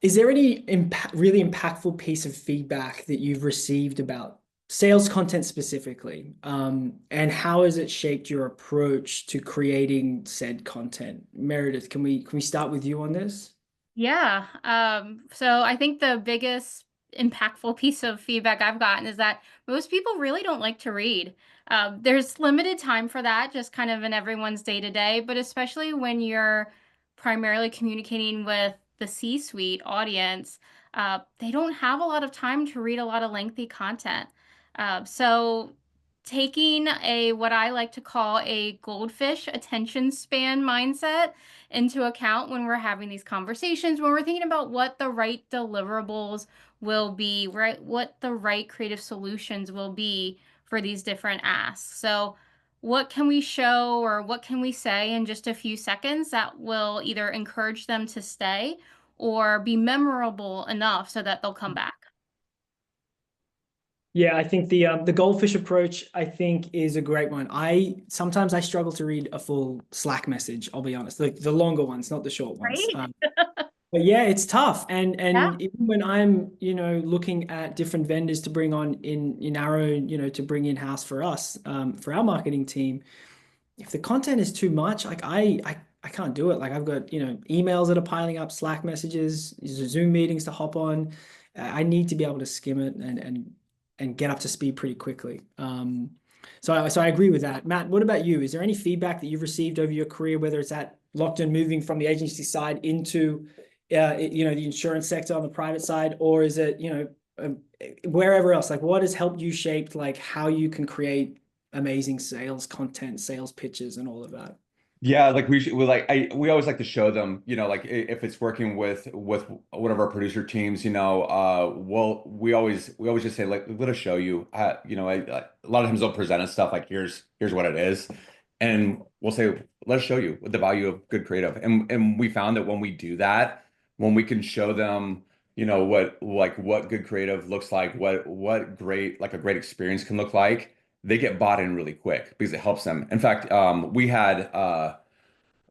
Is there any really impactful piece of feedback that you've received about sales content specifically? And how has it shaped your approach to creating said content? Meredith, can we start with you on this? Yeah. So I think the biggest impactful piece of feedback I've gotten is that most people really don't like to read. There's limited time for that, just kind of in everyone's day to day, but especially when you're primarily communicating with the C-suite audience, they don't have a lot of time to read a lot of lengthy content. So taking a what I like to call a goldfish attention span mindset into account when we're having these conversations, when we're thinking about what the right deliverables will be, right? What the right creative solutions will be for these different asks. So, what can we show or what can we say in just a few seconds that will either encourage them to stay or be memorable enough so that they'll come back? Yeah, I think the goldfish approach I think is a great one. I sometimes I struggle to read a full Slack message, I'll be honest. The longer ones, not the short ones. Right? But yeah, it's tough. Yeah. And even when I'm, looking at different vendors to bring on in our own, to bring in house for us, for our marketing team, if the content is too much, like I can't do it. Like I've got, emails that are piling up, Slack messages, Zoom meetings to hop on. I need to be able to skim it and get up to speed pretty quickly. So I agree with that. Matt, what about you? Is there any feedback that you've received over your career, whether it's at Lockton moving from the agency side into the insurance sector on the private side, or is it, wherever else? Like what has helped you shape like how you can create amazing sales content, sales pitches, and all of that? Yeah, like we always like to show them, like if it's working with one of our producer teams, we always just say like let us show you. A lot of times they'll present us stuff like here's what it is, and we'll say let's show you the value of good creative. And we found that when we do that, when we can show them, what good creative looks like, what great like a great experience can look like, they get bought in really quick because it helps them. In fact, we had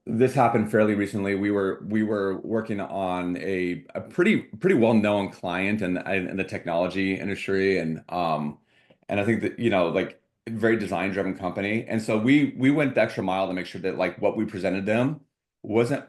this happened fairly recently. We were working on a pretty well-known client in the technology industry, and I think that like very design-driven company. And so we went the extra mile to make sure that like what we presented them wasn't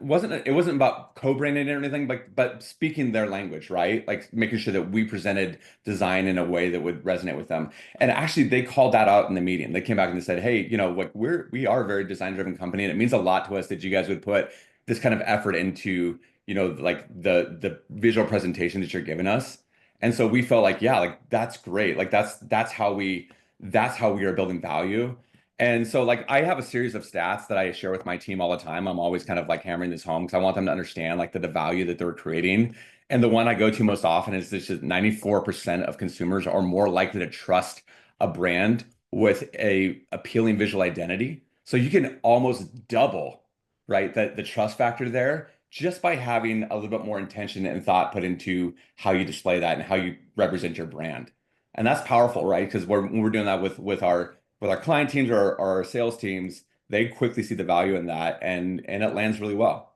about co-branding or anything, but speaking their language, right? Like making sure that we presented design in a way that would resonate with them. And actually, they called that out in the meeting. They came back and they said, "Hey, like we are a very design-driven company, and it means a lot to us that you guys would put this kind of effort into, like the visual presentation that you're giving us." And so we felt like, yeah, like that's great. Like that's how we are building value. And so like I have a series of stats that I share with my team all the time. I'm always kind of like hammering this home because I want them to understand like the value that they're creating. And the one I go to most often is this: just 94% of consumers are more likely to trust a brand with a appealing visual identity. So you can almost double, right, the trust factor there just by having a little bit more intention and thought put into how you display that and how you represent your brand. And that's powerful, right? Because when we're doing that with our client teams or our sales teams, they quickly see the value in that, and it lands really well.